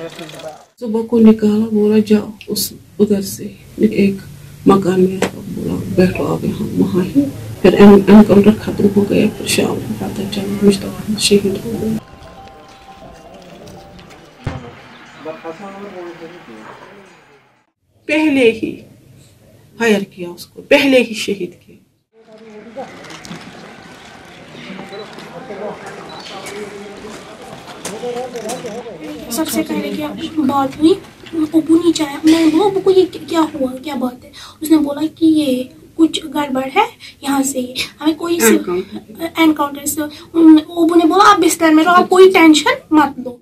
सुबह को निकाला, बोला जाओ उस उधर से एक मकान में, बोला बैठो आप यहाँ वहाँ ही। फिर एनकाउंटर खत्म हो गया, फिर शाम को पता चला मुश्तबा शहीद हो गया। पहले ही फायर किया उसको, पहले ही शहीद किया। सबसे पहले क्या बात हुई, अबू नीचे आया, मैंने बोला अबू को ये क्या हुआ, क्या बात है। उसने बोला कि ये कुछ गड़बड़ है, यहाँ से हमें कोई एनकाउंटर से। अबू ने बोला आप बिस्तर में रहो, आप कोई टेंशन मत लो।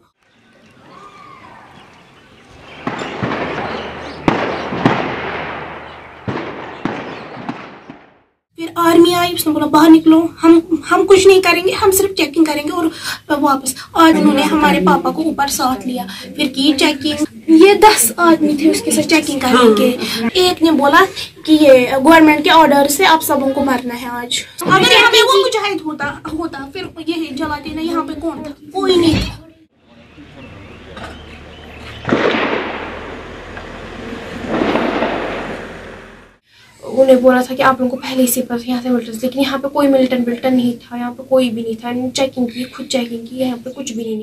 फिर आर्मी आई, उसने बोला बाहर निकलो, हम कुछ नहीं करेंगे, हम सिर्फ चेकिंग करेंगे और वापस। आज उन्होंने हमारे पापा को ऊपर साथ लिया, फिर की चेकिंग। ये 10 आदमी थे उसके साथ चेकिंग करने के। एक ने बोला कि ये गवर्नमेंट के ऑर्डर से आप सबों को मरना है आज। अगर यहाँ पे वो मुजाहिद होता फिर ये जलाते ना, यहाँ पे कौन था, कोई नहीं था। उन्हें बोला था कि आप लोगों को पहले से पता यहाँ से मिलिटेंट, लेकिन यहाँ पे कोई मिलिटेंट नहीं था, यहाँ पे कोई भी नहीं था। चेकिंग की, खुद चेकिंग की, यहाँ पे कुछ भी नहीं।